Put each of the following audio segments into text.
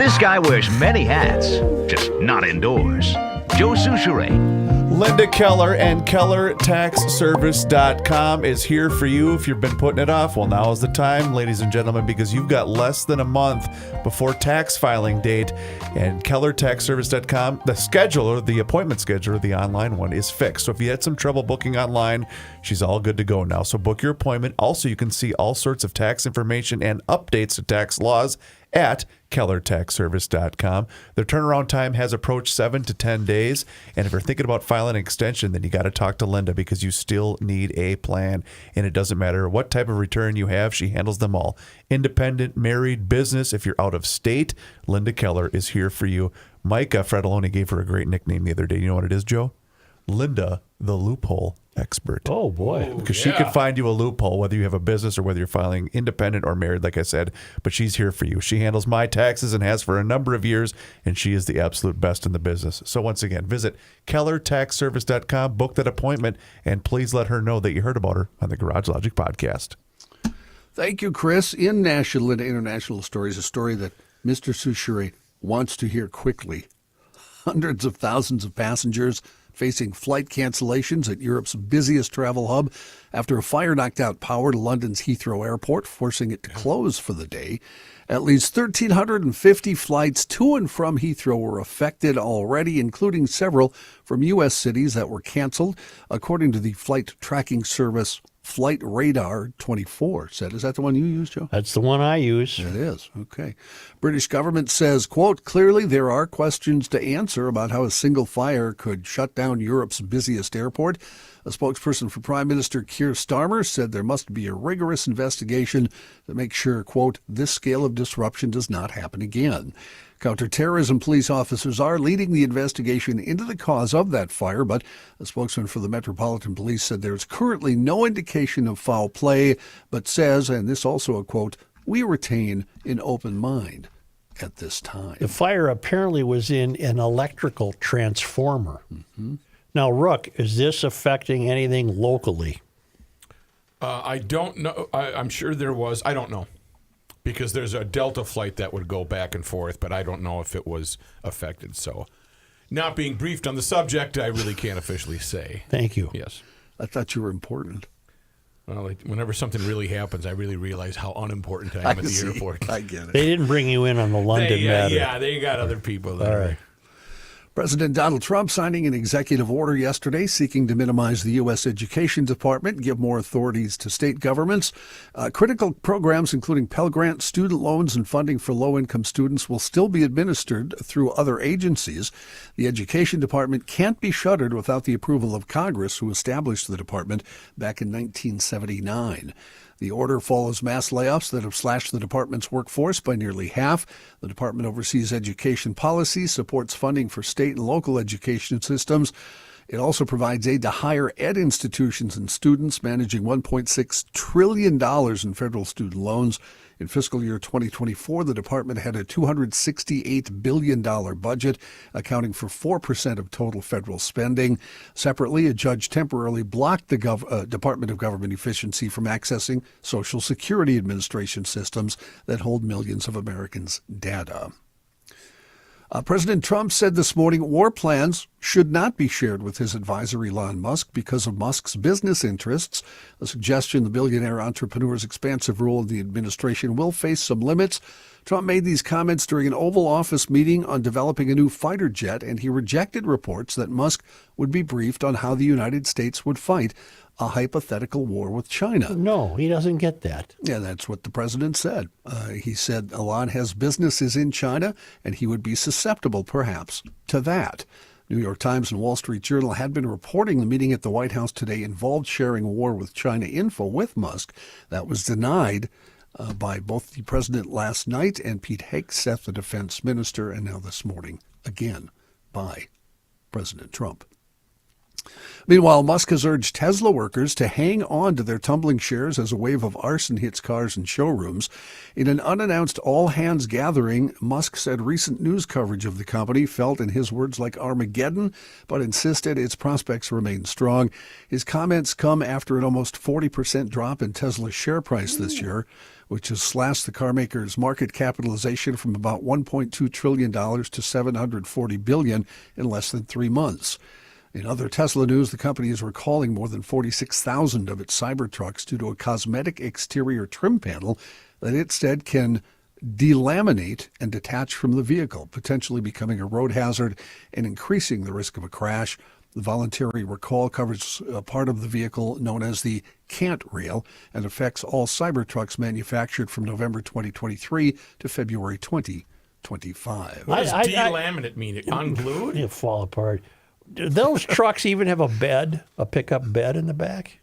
This guy wears many hats, just not indoors. Joe Souchere. Linda Keller and KellerTaxService.com is here for you if you've been putting it off. Well, now is the time, ladies and gentlemen, because you've got less than a month before tax filing date. And KellerTaxService.com, the scheduler, the appointment scheduler, the online one, is fixed. So if you had some trouble booking online, she's all good to go now. So book your appointment. Also, you can see all sorts of tax information and updates to tax laws at KellerTaxService.com. Their turnaround time has approached 7 to 10 days. And if you're thinking about filing an extension, then you got to talk to Linda because you still need a plan. And it doesn't matter what type of return you have, she handles them all. Independent, married, business. If you're out of state, Linda Keller is here for you. Micah Fredoloni gave her a great nickname the other day. You know what it is, Joe? Linda, the loophole expert. Oh, boy. Because she can find you a loophole, whether you have a business or whether you're filing independent or married, like I said. But she's here for you. She handles my taxes and has for a number of years, and she is the absolute best in the business. So once again, visit KellerTaxService.com, book that appointment, and please let her know that you heard about her on the Garage Logic podcast. Thank you, Chris. In National and International Stories, a story that Mr. Souchere wants to hear quickly. Hundreds of thousands of passengers facing flight cancellations at Europe's busiest travel hub after a fire knocked out power to London's Heathrow Airport, forcing it to close for the day. At least 1,350 flights to and from Heathrow were affected already, including several from U.S. cities that were canceled, according to the flight tracking service Flight Radar 24 said. Is that the one you use, Joe? That's the one I use. It is. Okay. British government says, quote, clearly there are questions to answer about how a single fire could shut down Europe's busiest airport. A spokesperson for Prime Minister Keir Starmer said there must be a rigorous investigation to make sure, quote, this scale of disruption does not happen again. Counterterrorism police officers are leading the investigation into the cause of that fire, but a spokesman for the Metropolitan Police said there's currently no indication of foul play, but says, and this also a quote, we retain an open mind at this time. The fire apparently was in an electrical transformer. Mm-hmm. Now, Rook, is this affecting anything locally? I don't know. I'm sure there was. I don't know. Because there's a Delta flight that would go back and forth, but I don't know if it was affected. So, not being briefed on the subject, I really can't officially say. Thank you. Yes. I thought you were important. Well, whenever something really happens, I really realize how unimportant I am at the airport. I get it. They didn't bring you in on the London matter. Yeah, they got other people there. All right. President Donald Trump signing an executive order yesterday seeking to minimize the U.S. Education Department, give more authorities to state governments. Critical programs, including Pell Grant, student loans, and funding for low-income students will still be administered through other agencies. The Education Department can't be shuttered without the approval of Congress, who established the department back in 1979. The order follows mass layoffs that have slashed the department's workforce by nearly half. The department oversees education policy, supports funding for state and local education systems. It also provides aid to higher ed institutions and students, managing $1.6 trillion in federal student loans. In fiscal year 2024, the department had a $268 billion budget, accounting for 4% of total federal spending. Separately, a judge temporarily blocked the Department of Government Efficiency from accessing Social Security Administration systems that hold millions of Americans' data. President Trump said this morning war plans should not be shared with his advisor Elon Musk because of Musk's business interests. A suggestion the billionaire entrepreneur's expansive role in the administration will face some limits. Trump made these comments during an Oval Office meeting on developing a new fighter jet, and he rejected reports that Musk would be briefed on how the United States would fight a hypothetical war with China. No, he doesn't get that. Yeah, that's what the president said. He said Elon has businesses in China, and he would be susceptible, perhaps, to that. New York Times and Wall Street Journal had been reporting the meeting at the White House today involved sharing war with China info with Musk. That was denied by both the president last night and Pete Hegseth, the defense minister, and now this morning again by President Trump. Meanwhile, Musk has urged Tesla workers to hang on to their tumbling shares as a wave of arson hits cars and showrooms. In an unannounced all-hands gathering, Musk said recent news coverage of the company felt, in his words, like Armageddon, but insisted its prospects remain strong. His comments come after an almost 40% drop in Tesla's share price this year, which has slashed the carmaker's market capitalization from about $1.2 trillion to $740 billion in less than 3 months. In other Tesla news, the company is recalling more than 46,000 of its Cybertrucks due to a cosmetic exterior trim panel that it said can delaminate and detach from the vehicle, potentially becoming a road hazard and increasing the risk of a crash. The voluntary recall covers a part of the vehicle known as the cant rail and affects all Cybertrucks manufactured from November 2023 to February 2025. What does delaminate mean? It unglued? It'll fall apart. Do those trucks even have a bed, a pickup bed in the back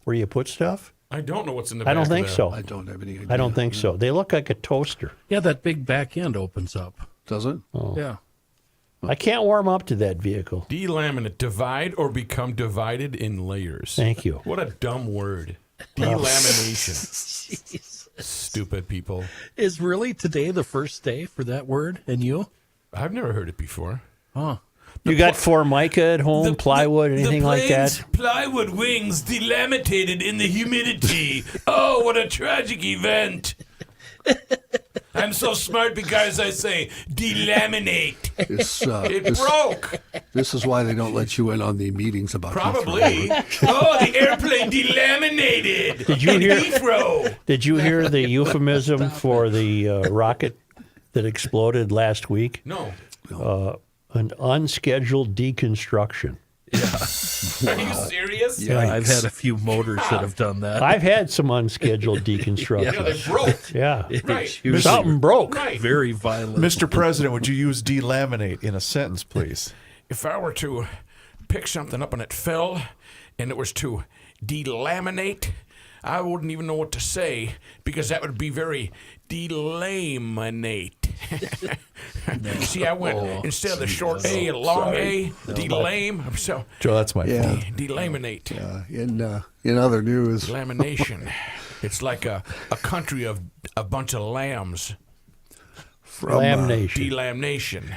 where you put stuff? I don't know what's in the back. I don't think of that. so. I don't have any idea. I don't think so. They look like a toaster. Yeah, that big back end opens up. Does it? Yeah. I can't warm up to that vehicle. Delaminate, divide or become divided in layers. Thank you. What a dumb word. Delamination. Stupid people. Is really today the first day for that word? And you? I've never heard it before. Huh. You got Formica at home, plywood, anything like that? Plywood wings delaminated in the humidity. Oh, what a tragic event. I'm so smart because I say delaminate. It broke. This is why they don't let you in on the meetings about Probably. Oh, the airplane delaminated. Did you hear? Heathrow. Did you hear the euphemism for the rocket that exploded last week? No. An unscheduled deconstruction. Are you serious? Yeah, I've had a few motors that have done that. I've had some unscheduled deconstruction. Yeah, they broke. Yeah. Right. It's usually Something broke. Right. very violent. Mr. President, would you use delaminate in a sentence, please? If I were to pick something up and it fell and it was to delaminate, I wouldn't even know what to say because that would be very delaminate. See, I went instead of the short A, a long A, delame. So Joe, that's my fault. delaminate. In other news, Lamination. It's like a country of a bunch of lambs. from Lamination. Delamination.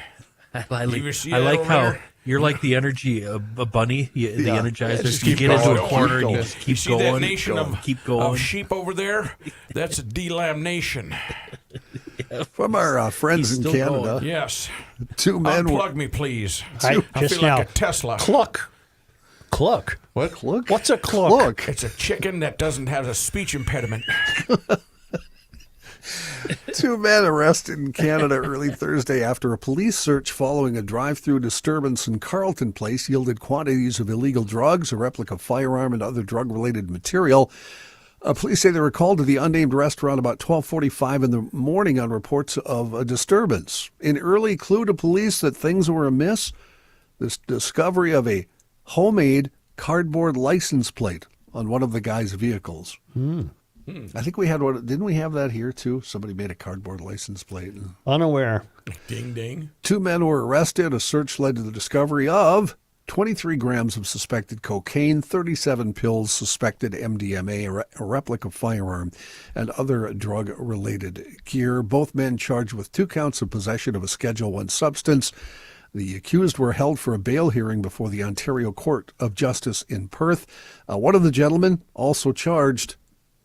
I You ever see I that like over how there? you're like the energy of a bunny, the Energizer. just You keep get into going, a corner and you keep just You keep see going. that nation keep of going. sheep over there? That's a delamination. from our friends He's in still Canada. going. Yes. Two men Unplug me, please. I I just feel now. like a Tesla. Cluck. Cluck. What? Look, What's a cluck? look. It's a chicken that doesn't have a speech impediment. Two men arrested in Canada early Thursday after a police search following a drive-through disturbance in Carleton Place yielded quantities of illegal drugs, a replica firearm, and other drug-related material. Police say they were called to the unnamed restaurant about 12:45 in the morning on reports of a disturbance. An early clue to police that things were amiss, this discovery of a homemade cardboard license plate on one of the guy's vehicles. I think we had one. Didn't we have that here too? Somebody made a cardboard license plate. Unaware. Ding, ding. Two men were arrested. A search led to the discovery of 23 grams of suspected cocaine, 37 pills suspected MDMA, a replica firearm, and other drug-related gear. Both men charged with 2 counts of possession of a Schedule I substance. The accused were held for a bail hearing before the Ontario Court of Justice in Perth. One of the gentlemen also charged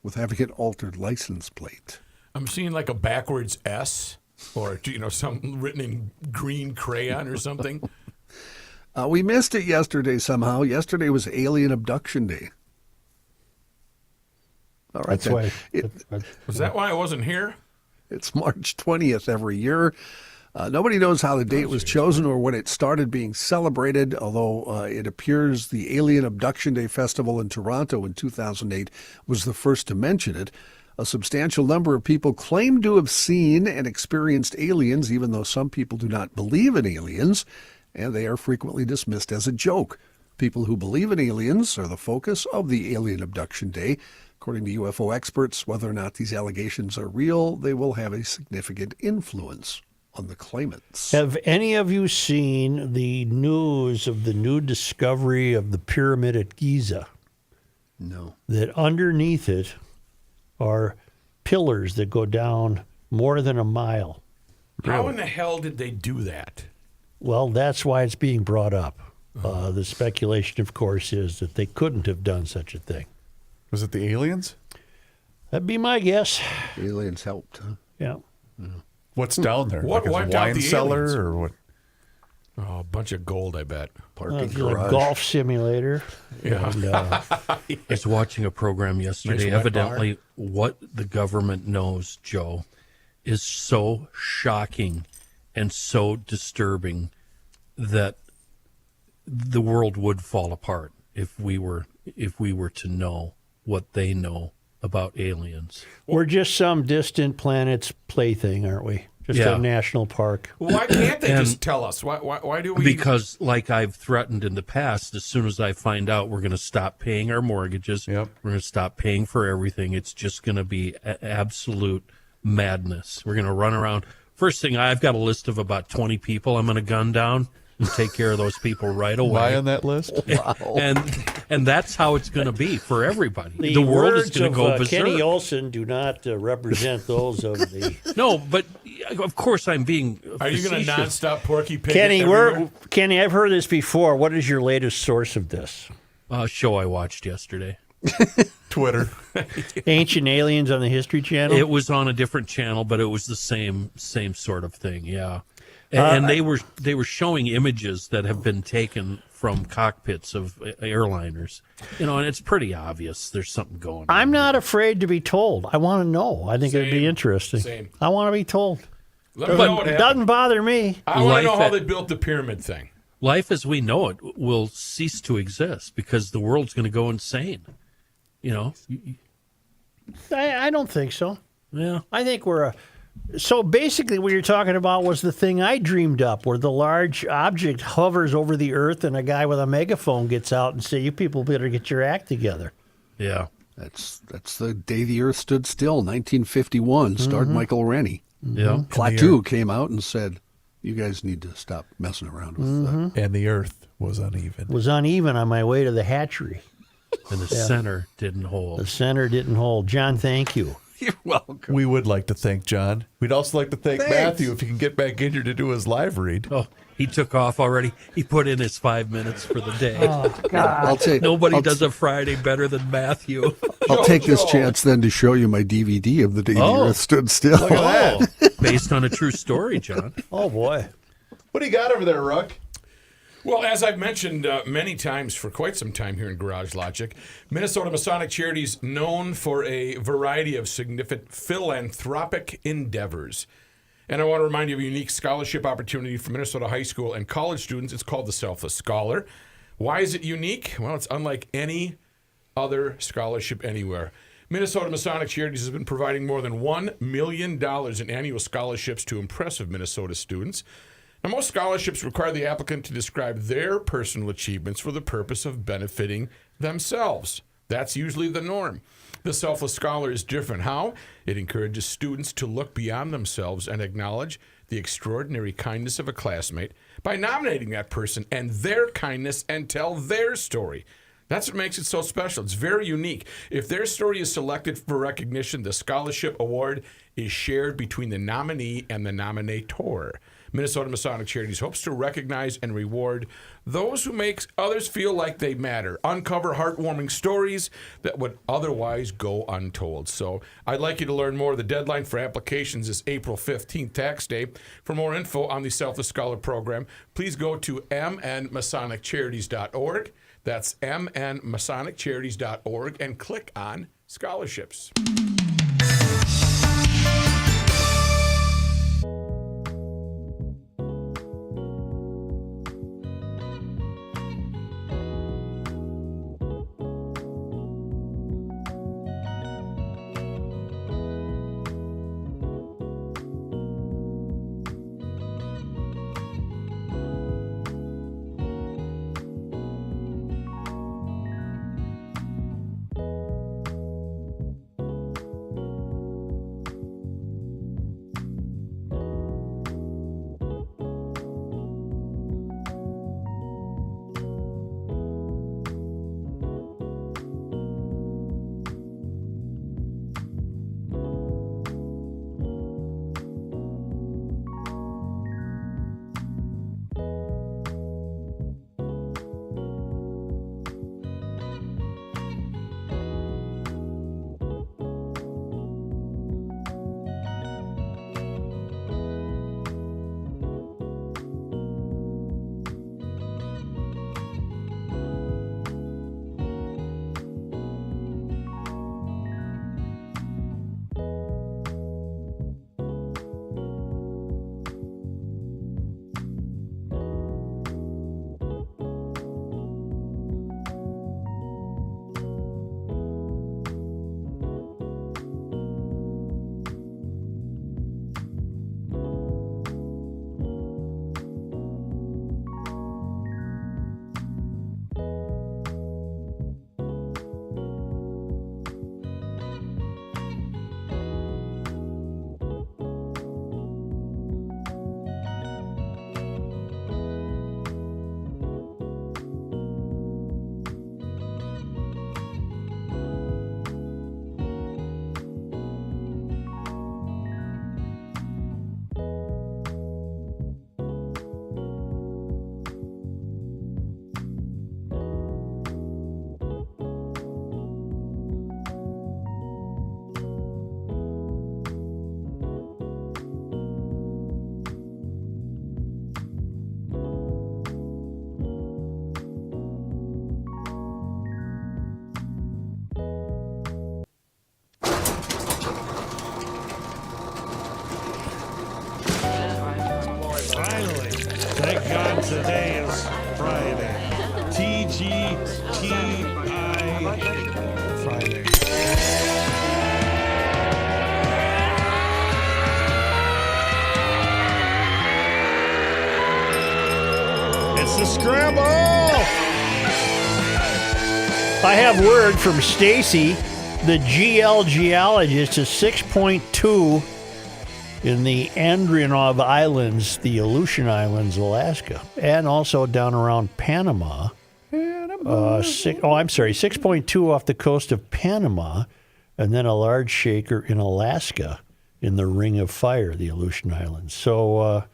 with having an altered license plate. I'm seeing like a backwards S or, something written in green crayon or something. We missed it yesterday somehow. Yesterday was Alien Abduction Day. All right, That's why. Was that why I wasn't here? It's March 20th every year. Nobody knows how the date was chosen or when it started being celebrated, although it appears the Alien Abduction Day Festival in Toronto in 2008 was the first to mention it. A substantial number of people claim to have seen and experienced aliens, even though some people do not believe in aliens, and they are frequently dismissed as a joke. People who believe in aliens are the focus of the Alien Abduction Day. According to UFO experts, whether or not these allegations are real, they will have a significant influence on the claimants. Have any of you seen the news of the new discovery of the pyramid at Giza? No. That underneath it are pillars that go down more than a mile. How in the hell did they do that? Well, that's why it's being brought up. The speculation, of course, is that they couldn't have done such a thing. Was it the aliens? That'd be my guess. Aliens helped, huh? Yeah. What's down there? What like a wiped out wine the cellar aliens? or what? Oh, a bunch of gold, I bet. Parking It's garage. a golf simulator. Yeah. And, I was watching a program yesterday. Nice wet Evidently, what the government knows, Joe, is so shocking and so disturbing that the world would fall apart if we were to know what they know about aliens. we're just some distant planet's plaything, aren't we? Just Yeah. a national park. Well, why can't they And- just tell us? Why do we? Because, like I've threatened in the past, as soon as I find out, we're going to stop paying our mortgages. Yep. We're going to stop paying for everything. It's just going to be absolute madness. We're going to run around. First thing, I've got a list of about 20 people I'm going to gun down and take care of those people right Am I away. on that list? And that's how it's going to be for everybody. The world is words going of to go berserk. Kenny Olson do not represent those of the... No, but of course I'm being Are you going to facetious. nonstop Porky Pig? Kenny, I've heard this before. What is your latest source of this? Show I watched yesterday. Twitter. Ancient Aliens on the History Channel? It was on a different channel, but it was the same sort of thing. Yeah, and they were showing images that have been taken from cockpits of airliners. And it's pretty obvious there's something going on. I'm not afraid to be told. I want to know. I think it'd be Same. interesting. Same. I want to be told. Let me know what It happened. doesn't bother me. I want to know Life how at- they built the pyramid thing. Life as we know it will cease to exist because the world's going to go insane. I don't think so. Yeah. I think so basically what you're talking about was the thing I dreamed up where the large object hovers over the earth and a guy with a megaphone gets out and say, you people better get your act together. Yeah. That's the day the Earth stood still, 1951. Starred Michael Rennie. Yeah. Klaatu came out and said, "You guys need to stop messing around with And the earth was uneven. Was uneven on my way to the hatchery. And the center didn't The hold. center didn't hold. John, thank you. You're welcome. We would like to thank John. We'd also like to thank Matthew if he can get back in here to do his live read. Oh, he took off already. He put in his 5 minutes for the day. I'll take Nobody I'll, does a Friday better than Matthew. I'll take this chance then to show you my DVD of the day the Oh. Earth stood still. Oh, based on a true story, John. Oh, boy. What do you got over there, Ruck? Well, as I've mentioned many times for quite some time here in Garage Logic, Minnesota Masonic Charities known for a variety of significant philanthropic endeavors. And I want to remind you of a unique scholarship opportunity for Minnesota high school and college students. It's called the Selfless Scholar. Why is it unique? Well, it's unlike any other scholarship anywhere. Minnesota Masonic Charities has been providing more than $1 million in annual scholarships to impressive Minnesota students. Now, most scholarships require the applicant to describe their personal achievements for the purpose of benefiting themselves. That's usually the norm. The Selfless Scholar is different. How? It encourages students to look beyond themselves and acknowledge the extraordinary kindness of a classmate by nominating that person and their kindness and tell their story. That's what makes it so special. It's very unique. If their story is selected for recognition, the scholarship award is shared between the nominee and the nominator. Minnesota Masonic Charities hopes to recognize and reward those who make others feel like they matter, uncover heartwarming stories that would otherwise go untold. So I'd like you to learn more. The deadline for applications is April 15th, tax day. For more info on the Selfless Scholar program, please go to mnmasoniccharities.org. That's mnmasoniccharities.org and click on scholarships. It's the scramble. I have word from Stacy, the GL geologist, is 6.2 in the Andronov Islands, the Aleutian Islands, Alaska, and also down around Panama. 6.2 off the coast of Panama, and then a large shaker in Alaska in the Ring of Fire, the Aleutian Islands. So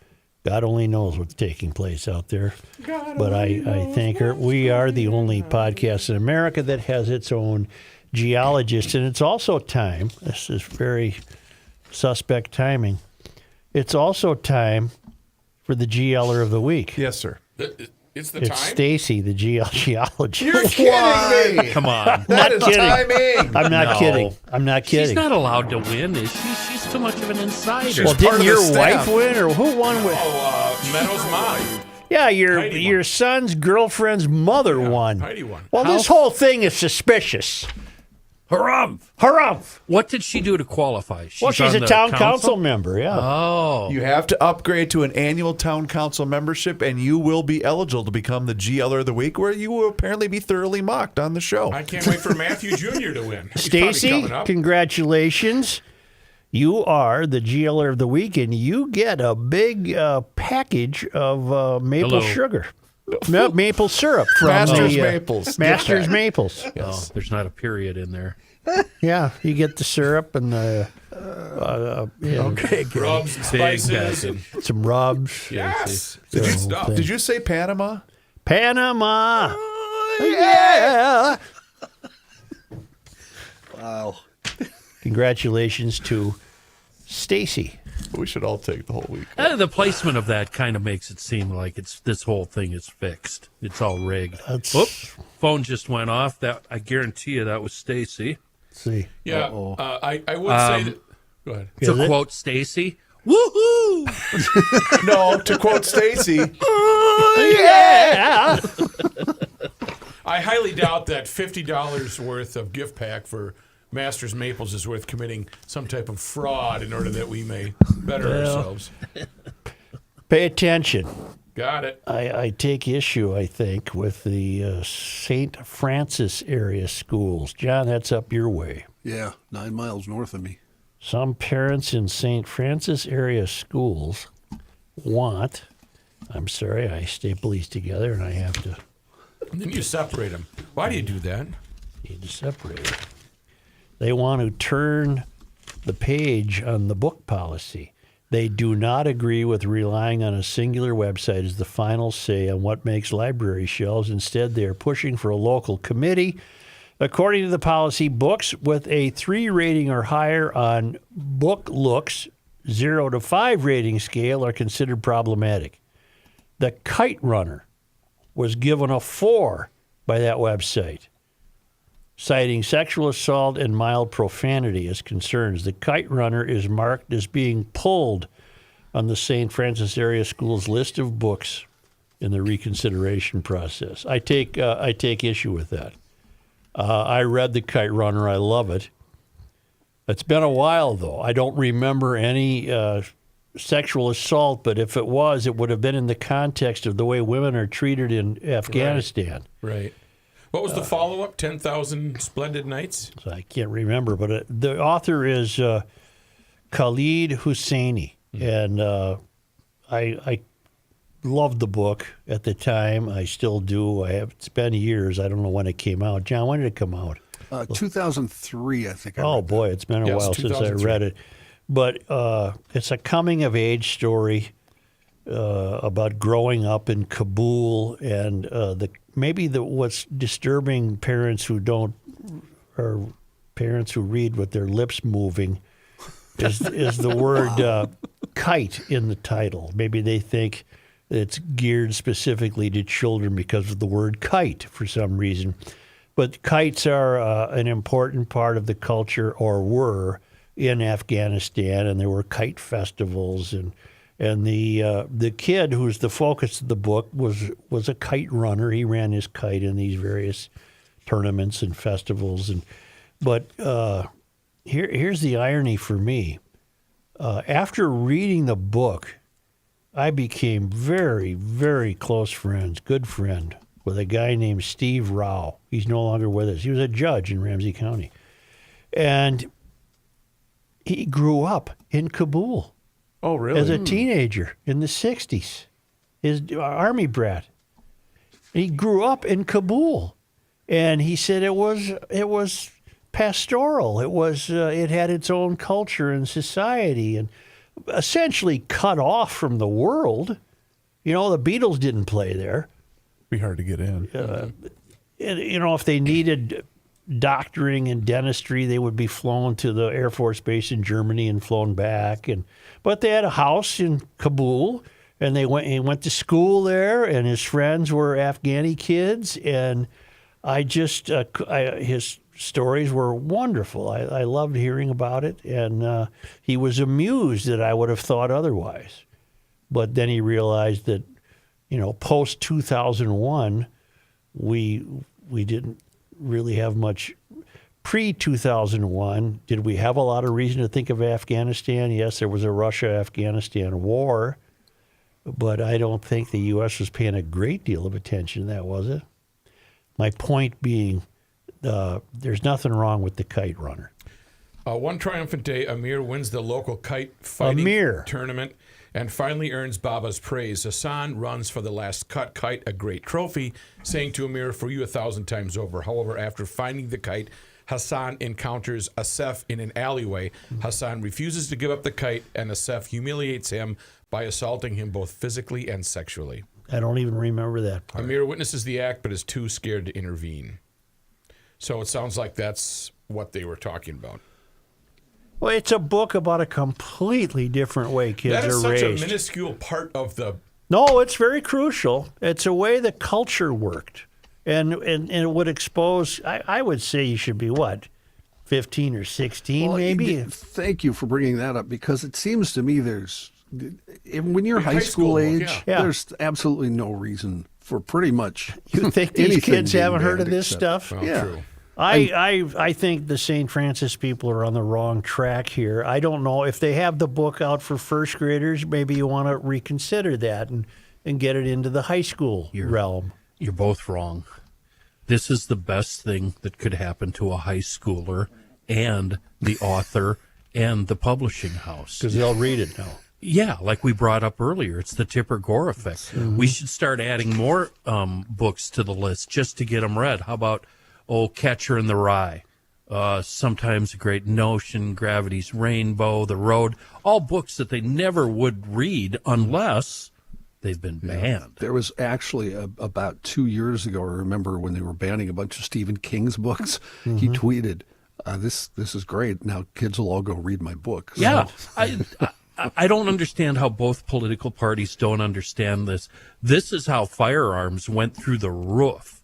God only knows what's taking place out there. But I thank her. We are the only podcast in America that has its own geologist, and it's also time. This is very suspect timing. It's also time for the GLer of the week. Yes, sir. It's the It's time. Stacy, the GL geologist. You're kidding me. Come on. That is kidding. timing. I'm not No. kidding. I'm not kidding. She's not allowed to win, is she? She's too much of an insider. Well, part didn't of the your staff. wife win, or who won? With? Meadows mom. Yeah, your Heidi won. son's girlfriend's mother won. Heidi won. Well, this whole thing is suspicious. Harumph! Harumph! What did she do to qualify? Well, she's on a the town council member, yeah. Oh. You have to upgrade to an annual town council membership, and you will be eligible to become the GLer of the week, where you will apparently be thoroughly mocked on the show. I can't wait for Matthew Jr. to win. He's Stacy, probably coming up. congratulations. You are the GLer of the week, and you get a big package of maple Hello. sugar. Maple syrup from Masters the, Maples. Masters Get that. Maples. Oh, there's not a period in there. Yeah, you get the syrup and the Rubs and Big spices. bag. And, some rubs. yes. The Good whole stuff. thing. Did you say Panama? Panama. Yeah. Wow. Congratulations to Stacy. We should all take the whole week. The placement of that kind of makes it seem like this whole thing is fixed. It's all rigged. That's- Whoop! Phone just went off. That I guarantee you that was Stacy. Let's see. Yeah. I would say that. Go ahead. Is To it? quote Stacy, "Woohoo!" No, to quote Stacy, Yeah. I highly doubt that $50 worth of gift pack for Masters Maples is worth committing some type of fraud in order that we may better ourselves. Pay attention. Got it. I take issue, I think, with the St. Francis area schools. John, that's up your way. Yeah, 9 miles north of me. Some parents in St. Francis area schools want, I'm sorry, I staple these together and I have to And then you separate them. Why do you do that? need to separate it. They want to turn the page on the book policy. They do not agree with relying on a singular website as the final say on what makes library shelves. Instead, they are pushing for a local committee. According to the policy, books with a 3 rating or higher on Book Looks 0 to 5 rating scale are considered problematic. The Kite Runner was given a 4 by that website, citing sexual assault and mild profanity as concerns. The Kite Runner is marked as being pulled on the St. Francis area school's list of books in the reconsideration process. I take issue with that. I read The Kite Runner. I love it. It's been a while, though. I don't remember any sexual assault, but if it was, it would have been in the context of the way women are treated in Afghanistan. Right. What was the follow-up? 10,000 Splendid Nights? So I can't remember, but the author is Khalid Husseini, and I loved the book at the time. I still do. It's been years. I don't know when it came out. John, when did it come out? 2003, I think. Oh boy, it's been a Yes, while since I 2003. read it. But it's a coming-of-age story about growing up in Kabul, and what's disturbing parents who don't, or parents who read with their lips moving, is the word kite in the title. Maybe they think it's geared specifically to children because of the word kite for some reason. But kites are an important part of the culture, or were, in Afghanistan, and there were kite festivals, and the kid who's the focus of the book was a kite runner. He ran his kite in these various tournaments and festivals, but here's the irony for me. After reading the book, I became very, very close friends, good friend, with a guy named Steve Rao. He's no longer with us. He was a judge in Ramsey County. And he grew up in Kabul Oh, really? as a teenager in the 60s. His army brat. He grew up in Kabul. And he said it was pastoral. It had its own culture and society and essentially cut off from the world. You know, the Beatles didn't play there. Be hard to get in. And, you know, if they needed doctoring and dentistry, they would be flown to the Air Force Base in Germany and flown back. But they had a house in Kabul, and he went to school there, and his friends were Afghani kids, and his stories were wonderful. I loved hearing about it, and he was amused that I would have thought otherwise. But then he realized that, you know, post 2001, we didn't really have much. Pre 2001, did we have a lot of reason to think of Afghanistan? Yes, there was a Russia-Afghanistan war, but I don't think the U.S. was paying a great deal of attention to that, was it? My point being, there's nothing wrong with the Kite Runner. One triumphant day, Amir wins the local kite fighting tournament and finally earns Baba's praise. Hassan runs for the last cut kite, a great trophy, saying to Amir, "For you 1,000 times over." However, after finding the kite, Hassan encounters Asef in an alleyway. Hassan refuses to give up the kite, and Asef humiliates him by assaulting him both physically and sexually. I don't even remember that part. Amir witnesses the act but is too scared to intervene. So it sounds like that's what they were talking about. Well, it's a book about a completely different way kids That is are such raised. a minuscule part of the... No, it's very crucial. It's a way the culture worked. And it would expose, I would say you should be, 15 or 16 maybe? Thank you for bringing that up, because it seems to me when you're high school book, age, yeah. there's absolutely no reason for pretty much You think these anything kids being haven't heard of banned this except- stuff? Well, Yeah. true. I think the St. Francis people are on the wrong track here. I don't know if they have the book out for first graders. Maybe you want to reconsider that and get it into the high school realm. You're both wrong. This is the best thing that could happen to a high schooler and the author and the publishing house. Because they'll read it now. Yeah, like we brought up earlier, it's the Tipper Gore effect. We should start adding more books to the list just to get them read. How about Catcher in the Rye? Sometimes a Great Notion, Gravity's Rainbow, The Road, all books that they never would read unless they've been banned. There was actually about 2 years ago, I remember when they were banning a bunch of Stephen King's books, he tweeted, this is great. Now kids will all go read my book. So- Yeah, I don't understand how both political parties don't understand this. This is how firearms went through the roof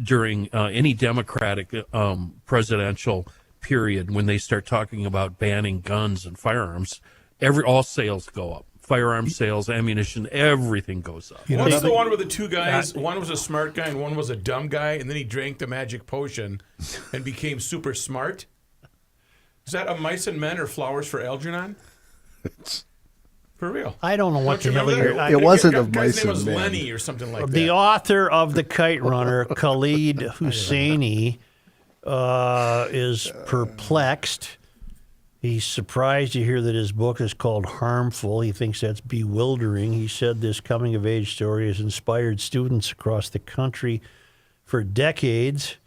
during any Democratic presidential period when they start talking about banning guns and firearms. All sales go up. Firearm sales, ammunition, everything goes up. What's the one with the two guys? One was a smart guy and one was a dumb guy, and then he drank the magic potion and became super smart? Is that A Mice and Men or Flowers for Algernon? For real. I don't know what Don't you the hell remember you're... that? It wasn't The Of guy's Mice name was and Men. Lenny or something like The that. author of The Kite Runner, Khalid Husseini, is perplexed. He's surprised to hear that his book is called Harmful. He thinks that's bewildering. He said this coming-of-age story has inspired students across the country for decades.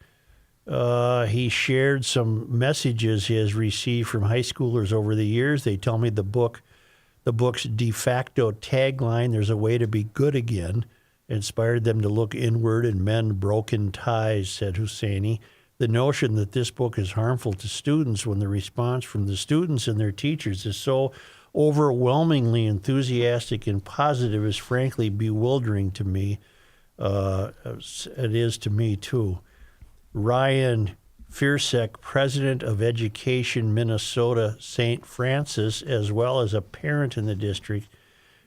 He shared some messages he has received from high schoolers over the years. They tell me the book's de facto tagline, "There's a way to be good again," inspired them to look inward and mend broken ties, said Husseini. The notion that this book is harmful to students when the response from the students and their teachers is so overwhelmingly enthusiastic and positive is frankly bewildering to me. It is to me, too. Ryan Fiersek, president of Education Minnesota St. Francis, as well as a parent in the district,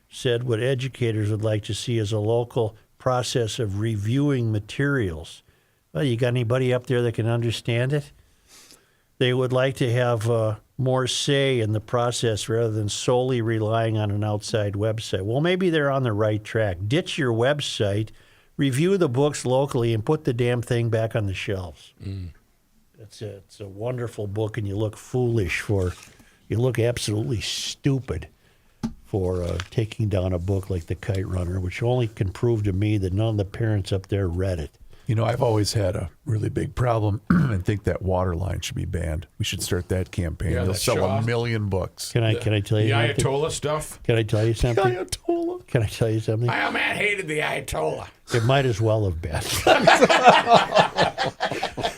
said what educators would like to see is a local process of reviewing materials. Well, you got anybody up there that can understand it? They would like to have more say in the process rather than solely relying on an outside website. Well, maybe they're on the right track. Ditch your website, review the books locally, and put the damn thing back on the shelves. It's a wonderful book, and you look absolutely stupid for taking down a book like the Kite Runner, which only can prove to me that none of the parents up there read it. You know, I've always had a really big problem and think that water line should be banned. We should start that campaign. Yeah, They'll that sell Shaw. 1 million books. Can I tell you The something? Ayatollah stuff. Can I tell you something? Ayatollah. Can I tell you something? My old man hated the Ayatollah. It might as well have been.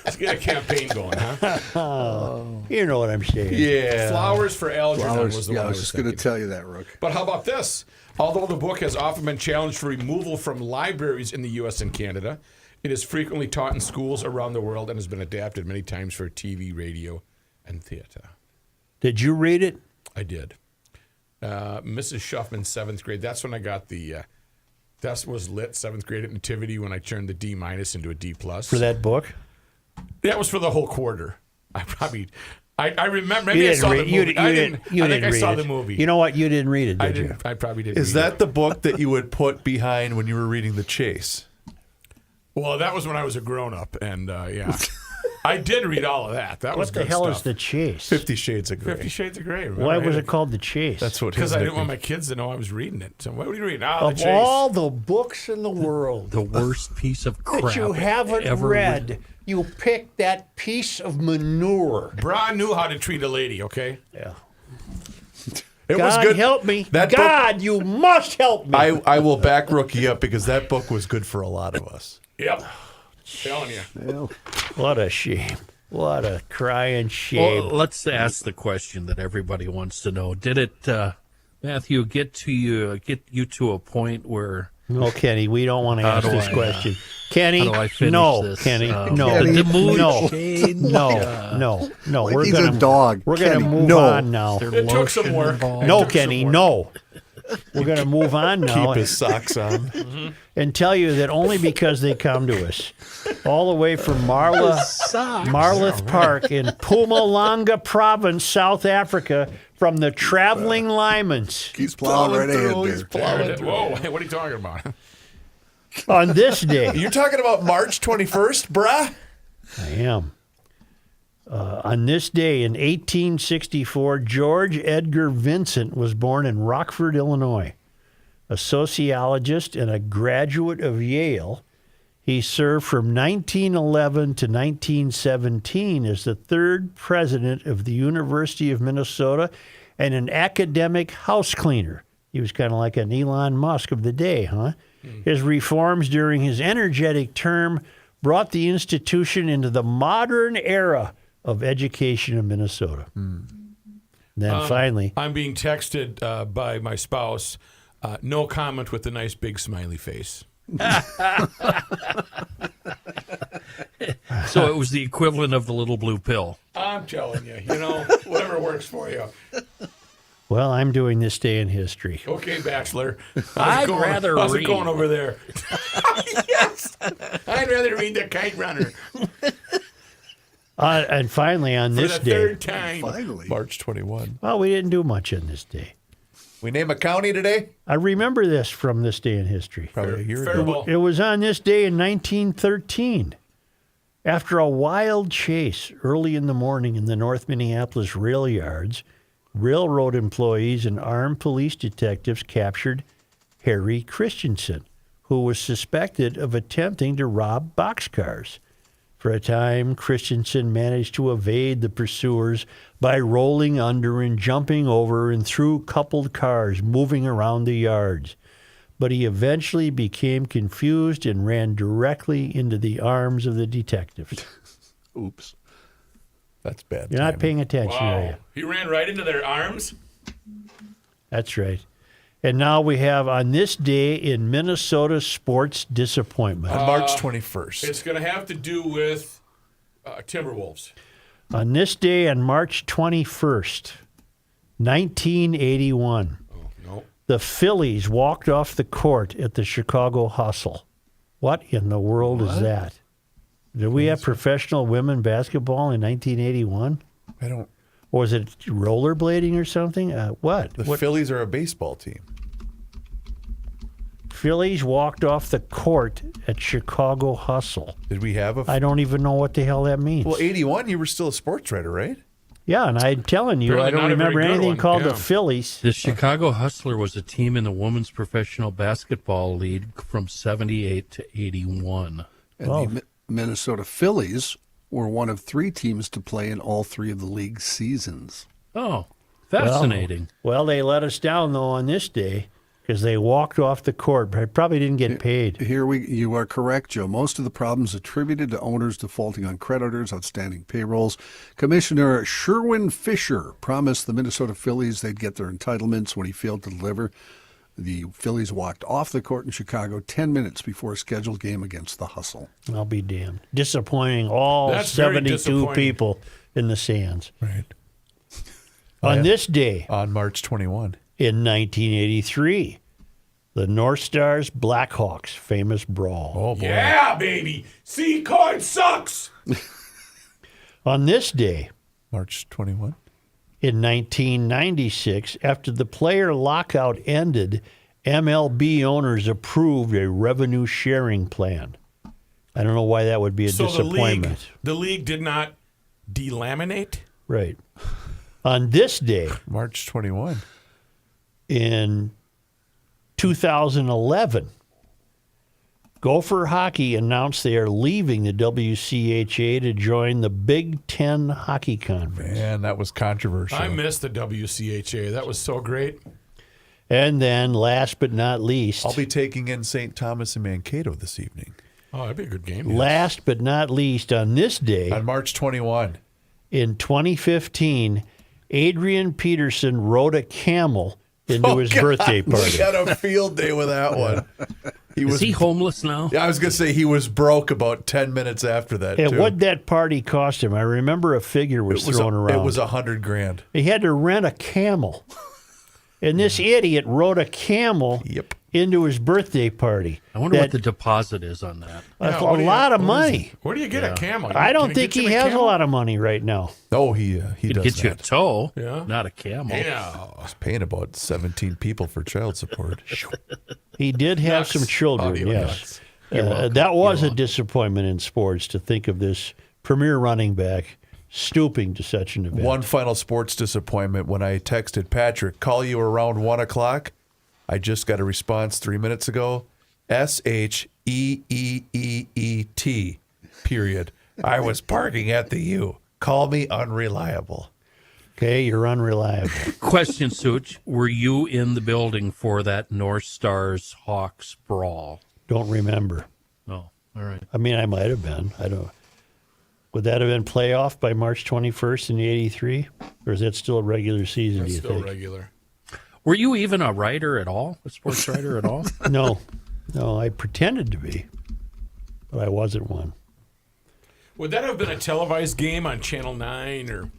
Let's get a campaign going, huh? You know what I'm saying. Yeah. Flowers for Algernon was the Yeah, one I was just going to thinking. tell you that, Rook. But how about this? Although the book has often been challenged for removal from libraries in the U.S. and Canada, it is frequently taught in schools around the world and has been adapted many times for TV, radio, and theater. Did you read it? I did. Mrs. Shuffman, 7th grade. That's when I got the, that was lit 7th grade at Nativity when I turned the D- into a D+. For that book? That was for the whole quarter. I remember, You maybe I didn't saw the read- movie. you I didn't think I read saw it. the movie. You know what? You didn't read it, I did you? didn't. I probably didn't. Is read that it. the book that you would put behind when you were reading The Chase? Well, that was when I was a grown-up, and yeah. I did read all of that. That was What the good hell stuff. is The Chase? 50 Shades of Grey. 50 Shades of Grey. Why was it called The Chase? That's what Because his I didn't nickname- want my kids to know I was reading it. So what were you reading? Ah, The Of Chase. all the books in the world The worst piece of crap that you haven't ever read, written. you picked that piece of manure. Bra knew how to treat a lady, okay? Yeah. It was God good. help me. That book- God, you must help me. I will back Rookie up because that book was good for a lot of us. Yep. Telling you. What a shame. What a crying shame. Well, let's ask the question that everybody wants to know. Did it, Matthew, get you to a point where No, Kenny, we don't want to How ask do this I, question. Kenny, how do I finish no, this? Kenny, Kenny, no, the mood no, changed. no. Like We're he's gonna a dog. We're gonna Kenny, move no. on now. There It took some lotion work. involved? No, took some Kenny, work. no. We're gonna move on now Keep his socks on. and tell you that only because they come to us, all the way from Marloth Park in Mpumalanga Province, South Africa, from the Traveling Lymans. He's plowing right ahead there. There it is. Whoa, hey, what are you talking about? On this day, You're talking about March 21st, bruh? I am. On this day in 1864, George Edgar Vincent was born in Rockford, Illinois. A sociologist and a graduate of Yale, he served from 1911 to 1917 as the third president of the University of Minnesota and an academic house cleaner. He was kind of like an Elon Musk of the day, huh? His reforms during his energetic term brought the institution into the modern era of education in Minnesota. Then finally, I'm being texted by my spouse. No comment with a nice big smiley face. So it was the equivalent of the little blue pill. I'm telling you, whatever works for you. well, I'm doing this day in history. Okay, Bachelor. I'd rather how's read. it going over there? Yes. I'd rather read the Kite Runner And finally, on for this the day, third time. Finally. March 21. well, we didn't do much on this day. We name a county today? I remember this from this day in history. Probably a year ago. Faribault. It was on this day in 1913. After a wild chase early in the morning in the North Minneapolis rail yards, railroad employees and armed police detectives captured Harry Christensen, who was suspected of attempting to rob boxcars. For a time, Christensen managed to evade the pursuers by rolling under and jumping over and through coupled cars moving around the yards. But he eventually became confused and ran directly into the arms of the detectives. Oops. That's bad. You're not timing. paying attention, are you? Wow. He ran right into their arms? That's right. And now we have on this day in Minnesota sports disappointment. On March 21st. It's going to have to do with Timberwolves. On this day on March 21st, 1981, Oh, no. the Phillies walked off the court at the Chicago Hustle. What in the world is that? Did we have professional women basketball in 1981? I don't. Was it rollerblading or something? What? The What? Phillies are a baseball team. Phillies walked off the court at Chicago Hustle. Did we have a? I don't even know what the hell that means. Well, 81, you were still a sports writer, right? Yeah, and I'm telling you, Apparently I don't not a very remember good anything one, called yeah. the Phillies. The Chicago Hustler was a team in the Women's Professional Basketball League from 78 to 81. And the Minnesota Phillies were one of 3 teams to play in all 3 of the league's seasons. Oh, fascinating. Well, they let us down, though, on this day because they walked off the court. But I probably didn't get paid. You are correct, Joe. Most of the problems attributed to owners defaulting on creditors, outstanding payrolls. Commissioner Sherwin Fisher promised the Minnesota Phillies they'd get their entitlements when he failed to deliver. The Phillies walked off the court in Chicago 10 minutes before a scheduled game against the Hustle. I'll be damned. Disappointing all That's very 72 disappointing. people in the stands. Right. On this day, On March 21. in 1983, the North Stars Blackhawks famous brawl. Oh, boy. Yeah, baby. C card sucks. On this day, March 21. in 1996, after the player lockout ended, MLB owners approved a revenue sharing plan. I don't know why that would be a So disappointment. the league did not delaminate? Right. On this day, March 21. in 2011, Gopher Hockey announced they are leaving the WCHA to join the Big Ten Hockey Conference. Man, that was controversial. I missed the WCHA. That was so great. And then, last but not least, I'll be taking in St. Thomas and Mankato this evening. Oh, that'd be a good game. last but not least, on this day On March 21. in 2015, Adrian Peterson rode a camel into his birthday We party. had a field day with that one. Is he homeless now? Yeah, I was going to say he was broke about 10 minutes after that, And too. what'd that party cost him? I remember a figure was thrown around. It was $100,000. He had to rent a camel. And this idiot rode a camel Yep. into his birthday party. I wonder That- what the deposit is on that. a what do you- lot of what is money. it? Where do you get a camel? I don't Can think get he you has a camel? lot of money right now. Oh, he He'd does get you a that. tow, Yeah. not a camel. Yeah. He's paying about 17 people for child support. He did have Nuts. some children, Audio yes. nuts. That was a disappointment in sports to think of this premier running back stooping to such an event. One final sports disappointment when I texted Patrick, call you around 1 o'clock. I just got a response 3 minutes ago. SHEEEET, period. I was parking at the U. Call me unreliable. Okay, you're unreliable. Question, Such, were you in the building for that North Stars Hawks brawl? Don't remember. No. All right. I mean, I might have been. I don't. Would that have been playoff by March 21st in the 83? Or is that still a regular season, That's do you still think? regular. Were you even a writer at all? A sports writer at all? No. No, I pretended to be, but I wasn't one. Would that have been a televised game on Channel 9? Or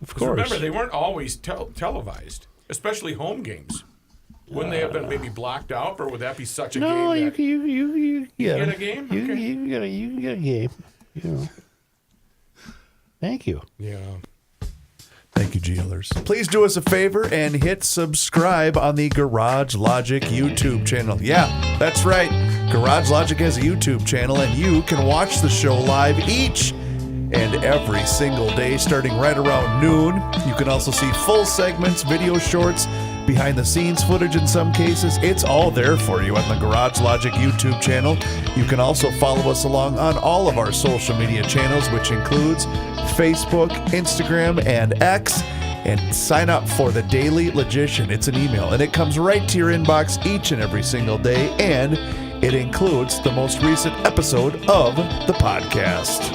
Of 'cause course. remember, they weren't always televised, especially home games. Wouldn't they have been maybe blocked out, or would that be such a No, game? you that- get get a game? You, Okay. you can get a game. You know. Thank you. Yeah. Thank you, GLers. Please do us a favor and hit subscribe on the Garage Logic YouTube channel. Yeah, that's right. Garage Logic has a YouTube channel, and you can watch the show live each and every single day starting right around noon. You can also see full segments, video shorts, behind-the-scenes footage in some cases. It's all there for you on the Garage Logic YouTube channel. You can also follow us along on all of our social media channels, which includes Facebook, Instagram, and X. And sign up for the Daily Logician. It's an email, and it comes right to your inbox each and every single day, and it includes the most recent episode of the podcast.